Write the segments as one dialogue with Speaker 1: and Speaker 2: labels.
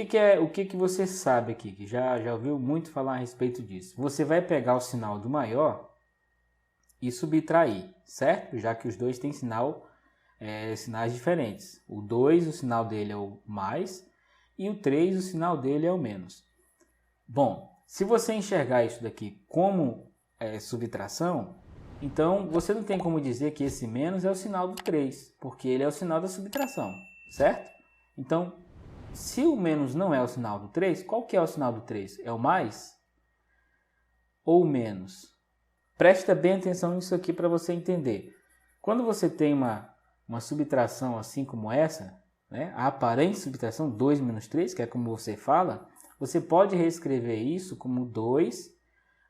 Speaker 1: o que você sabe aqui, que já ouviu muito falar a respeito disso? Você vai pegar o sinal do maior e subtrair, certo? Já que os dois têm sinais diferentes. O 2, o sinal dele é o mais, e o 3, o sinal dele é o menos. Bom, se você enxergar isso daqui como subtração, então você não tem como dizer que esse menos é o sinal do 3, porque ele é o sinal da subtração, certo? Então, se o menos não é o sinal do 3, qual que é o sinal do 3? É o mais ou o menos? Presta bem atenção nisso aqui para você entender. Quando você tem uma subtração assim como essa, né, a aparente subtração 2 menos 3, que é como você fala, você pode reescrever isso como 2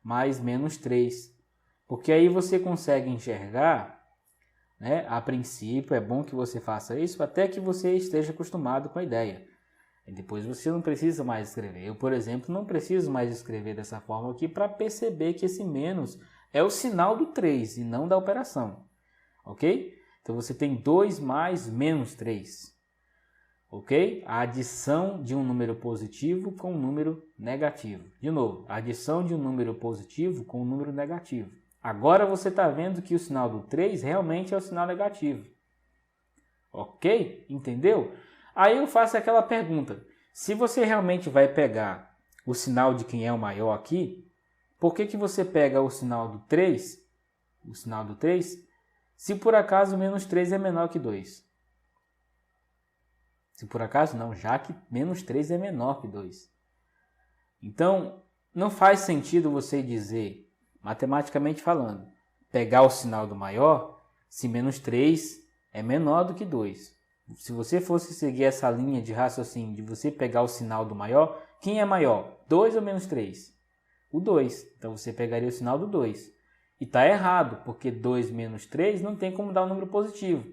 Speaker 1: mais menos 3. Porque aí você consegue enxergar, né, a princípio é bom que você faça isso até que você esteja acostumado com a ideia. E depois você não precisa mais escrever. Eu, por exemplo, não preciso mais escrever dessa forma aqui para perceber que esse menos é o sinal do 3 e não da operação. Ok? Então você tem 2 mais menos 3. Ok? A adição de um número positivo com um número negativo. De novo, a adição de um número positivo com um número negativo. Agora você está vendo que o sinal do 3 realmente é o sinal negativo. Ok? Entendeu? Aí eu faço aquela pergunta. Se você realmente vai pegar o sinal de quem é o maior aqui, por que você pega o sinal do 3? O sinal do 3, se por acaso menos 3 é menor que 2. Se por acaso não, já que menos 3 é menor que 2. Então, não faz sentido você dizer, matematicamente falando, pegar o sinal do maior se menos 3 é menor do que 2. Se você fosse seguir essa linha de raciocínio de você pegar o sinal do maior, quem é maior? 2 ou menos 3? O 2. Então você pegaria o sinal do 2. E está errado, porque 2 menos 3 não tem como dar um número positivo.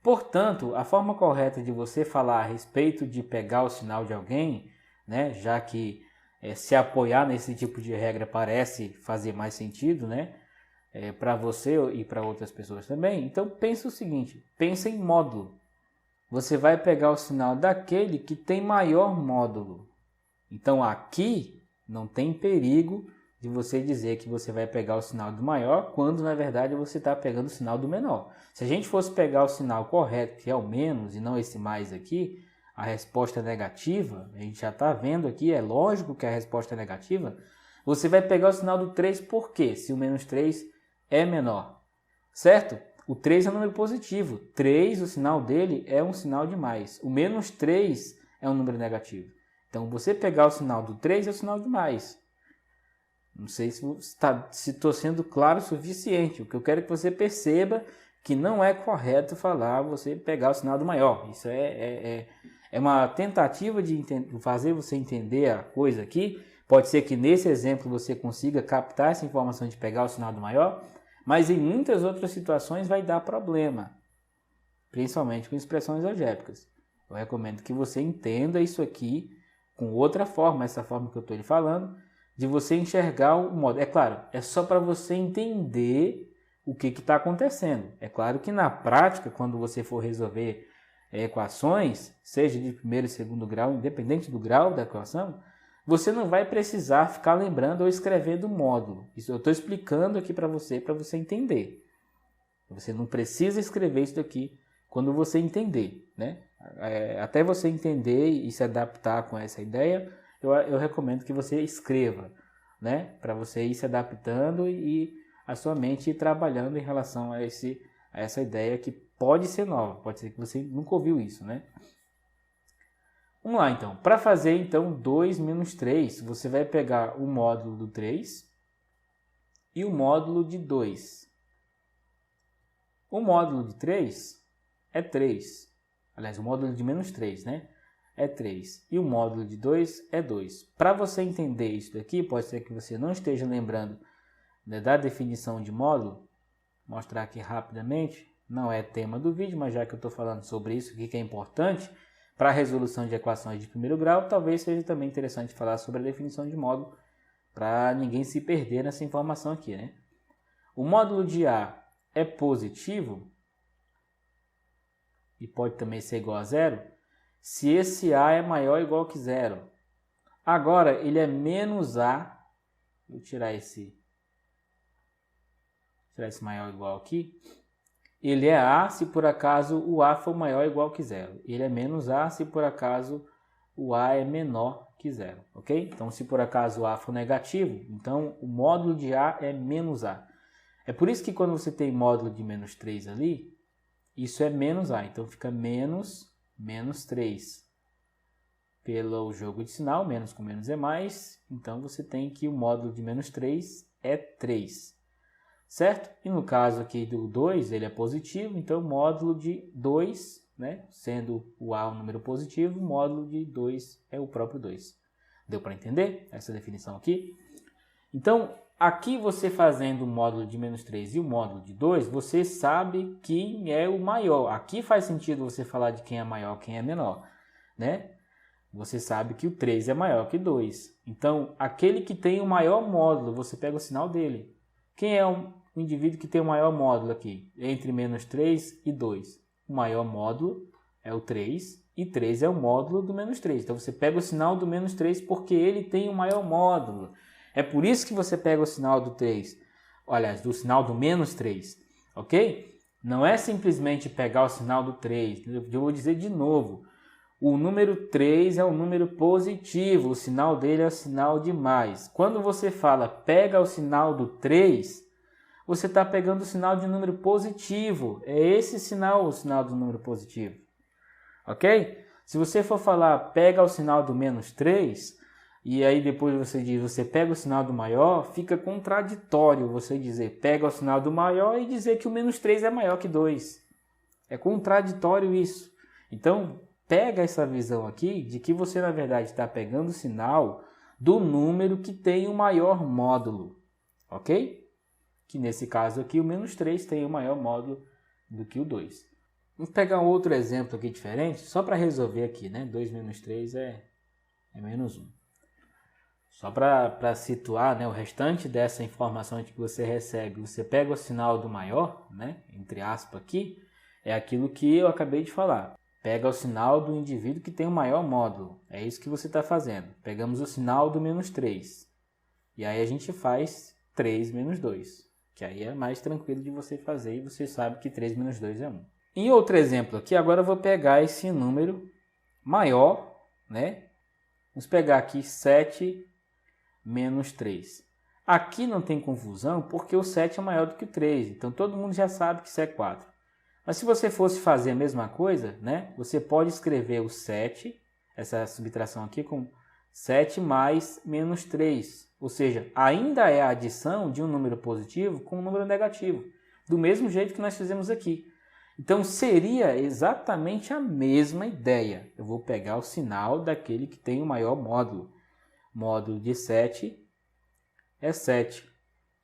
Speaker 1: Portanto, a forma correta de você falar a respeito de pegar o sinal de alguém, né, já que se apoiar nesse tipo de regra parece fazer mais sentido, né, para você e para outras pessoas também. Então pense o seguinte, pense em módulo. Você vai pegar o sinal daquele que tem maior módulo. Então aqui não tem perigo de você dizer que você vai pegar o sinal do maior, quando na verdade você está pegando o sinal do menor. Se a gente fosse pegar o sinal correto, que é o menos, e não esse mais aqui, a resposta é negativa, a gente já está vendo aqui, é lógico que a resposta é negativa, você vai pegar o sinal do 3, por quê? Se o menos 3 é menor, certo? O 3 é um número positivo, 3, o sinal dele é um sinal de mais, o menos 3 é um número negativo. Então, você pegar o sinal do 3 é o sinal de mais. Não sei se estou sendo claro o suficiente. O que eu quero é que você perceba que não é correto falar você pegar o sinal do maior. Isso é uma tentativa de fazer você entender a coisa aqui. Pode ser que nesse exemplo você consiga captar essa informação de pegar o sinal do maior, mas em muitas outras situações vai dar problema, principalmente com expressões algébricas. Eu recomendo que você entenda isso aqui com outra forma, essa forma que eu estou lhe falando, de você enxergar o modo. É claro, é só para você entender o que está acontecendo. É claro que na prática, quando você for resolver equações, seja de primeiro e segundo grau, independente do grau da equação, você não vai precisar ficar lembrando ou escrevendo o módulo. Isso eu estou explicando aqui para você entender. Você não precisa escrever isso daqui quando você entender, né? Até você entender e se adaptar com essa ideia, eu recomendo que você escreva, né? Para você ir se adaptando e a sua mente ir trabalhando em relação a essa ideia que pode ser nova, pode ser que você nunca ouviu isso, né? Vamos lá então, para fazer então 2 menos 3, você vai pegar o módulo do 3 e o módulo de 2. O módulo de 3 é 3. Aliás, o módulo de menos 3, né? É 3. E o módulo de 2 é 2. Para você entender isso daqui, pode ser que você não esteja lembrando, né, da definição de módulo. Vou mostrar aqui rapidamente. Não é tema do vídeo, mas já que eu estou falando sobre isso aqui, que é importante para a resolução de equações de primeiro grau, talvez seja também interessante falar sobre a definição de módulo, para ninguém se perder nessa informação aqui, né? O módulo de A é positivo, e pode também ser igual a zero, se esse A é maior ou igual que zero. Agora, ele é menos A. Vou tirar esse maior ou igual aqui. Ele é A se por acaso o A for maior ou igual que zero. Ele é menos A se por acaso o A é menor que zero, ok? Então, se por acaso o A for negativo, então o módulo de A é menos A. É por isso que quando você tem módulo de menos 3 ali, isso é menos A. Então, fica menos 3. Pelo jogo de sinal, menos com menos é mais. Então, você tem que o módulo de menos 3 é 3. Certo? E no caso aqui do 2, ele é positivo, então o módulo de 2, né? Sendo o A um número positivo, o módulo de 2 é o próprio 2. Deu para entender essa definição aqui? Então, aqui você fazendo o módulo de menos 3 e o módulo de 2, você sabe quem é o maior. Aqui faz sentido você falar de quem é maior, quem é menor, né? Você sabe que o 3 é maior que 2. Então, aquele que tem o maior módulo, você pega o sinal dele. Quem é o indivíduo que tem o maior módulo aqui? Entre menos 3 e 2. O maior módulo é o 3 e 3 é o módulo do menos 3. Então, você pega o sinal do menos 3 porque ele tem o maior módulo. É por isso que você pega o sinal do 3. Aliás, do sinal do menos 3. Ok? Não é simplesmente pegar o sinal do 3. Eu vou dizer de novo. O número 3 é um número positivo, o sinal dele é o sinal de mais. Quando você fala pega o sinal do 3, você está pegando o sinal de número positivo. É esse sinal o sinal do número positivo. Ok? Se você for falar pega o sinal do menos 3, e aí depois você diz você pega o sinal do maior, fica contraditório você dizer pega o sinal do maior e dizer que o menos 3 é maior que 2. É contraditório isso. Então, pega essa visão aqui de que você, na verdade, está pegando o sinal do número que tem o maior módulo, ok? Que nesse caso aqui, o menos 3 tem o maior módulo do que o 2. Vamos pegar um outro exemplo aqui diferente, só para resolver aqui, né? 2 menos 3 é menos 1. Só para situar, né, o restante dessa informação que você recebe, você pega o sinal do maior, né, entre aspas aqui, é aquilo que eu acabei de falar. Pega o sinal do indivíduo que tem o maior módulo. É isso que você está fazendo. Pegamos o sinal do menos 3. E aí a gente faz 3 menos 2. Que aí é mais tranquilo de você fazer e você sabe que 3 menos 2 é 1. Em outro exemplo aqui, agora eu vou pegar esse número maior, né? Vamos pegar aqui 7 menos 3. Aqui não tem confusão porque o 7 é maior do que o 3. Então todo mundo já sabe que isso é 4. Mas se você fosse fazer a mesma coisa, né, você pode escrever o 7, essa subtração aqui, com 7 mais menos 3. Ou seja, ainda é a adição de um número positivo com um número negativo. Do mesmo jeito que nós fizemos aqui. Então, seria exatamente a mesma ideia. Eu vou pegar o sinal daquele que tem o maior módulo. Módulo de 7 é 7.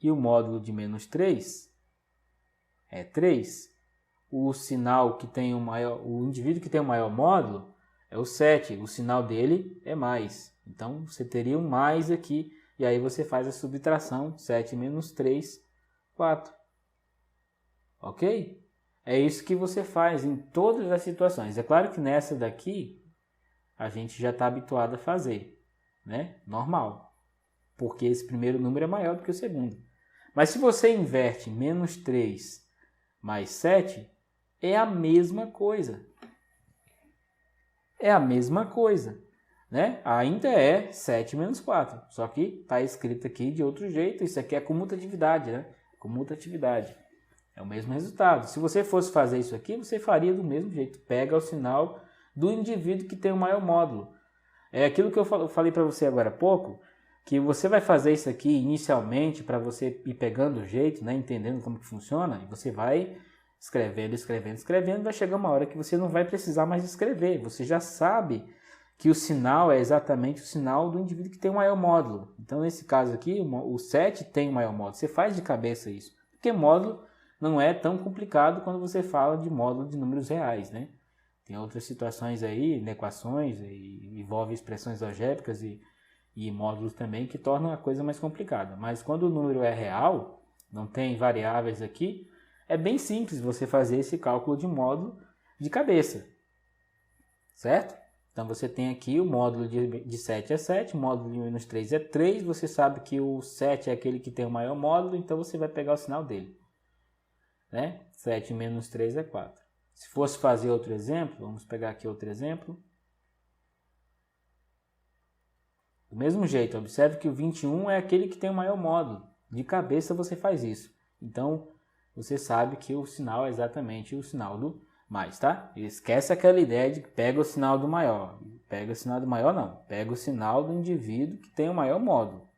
Speaker 1: E o módulo de menos 3 é 3. O sinal que tem o indivíduo que tem o maior módulo é o 7, o sinal dele é mais. Então, você teria um mais aqui, e aí você faz a subtração, 7 menos 3, 4. Ok? É isso que você faz em todas as situações. É claro que nessa daqui, a gente já está habituado a fazer, né? Normal, porque esse primeiro número é maior do que o segundo. Mas se você inverte menos 3 mais 7, é a mesma coisa. É a mesma coisa, né? Ainda é 7 menos 4, só que está escrito aqui de outro jeito. Isso aqui é comutatividade, né? Comutatividade. É o mesmo resultado. Se você fosse fazer isso aqui, você faria do mesmo jeito. Pega o sinal do indivíduo que tem o maior módulo. É aquilo que eu falei para você agora há pouco, que você vai fazer isso aqui inicialmente para você ir pegando o jeito, né? Entendendo como que funciona, e você vai escrevendo, vai chegar uma hora que você não vai precisar mais escrever. Você já sabe que o sinal é exatamente o sinal do indivíduo que tem o maior módulo. Então, nesse caso aqui, o 7 tem o maior módulo. Você faz de cabeça isso. Porque módulo não é tão complicado quando você fala de módulo de números reais, né? Tem outras situações aí, equações, e envolve expressões algébricas e módulos também que tornam a coisa mais complicada. Mas quando o número é real, não tem variáveis aqui, é bem simples você fazer esse cálculo de módulo de cabeça, certo? Então você tem aqui o módulo de 7 é 7, o módulo de menos 3 é 3, você sabe que o 7 é aquele que tem o maior módulo, então você vai pegar o sinal dele. Né? 7 menos 3 é 4. Se fosse fazer outro exemplo, vamos pegar aqui outro exemplo. Do mesmo jeito, observe que o 21 é aquele que tem o maior módulo. De cabeça você faz isso. Então, você sabe que o sinal é exatamente o sinal do mais, tá? Esquece aquela ideia de que pega o sinal do maior. Pega o sinal do maior, não. Pega o sinal do indivíduo que tem o maior módulo.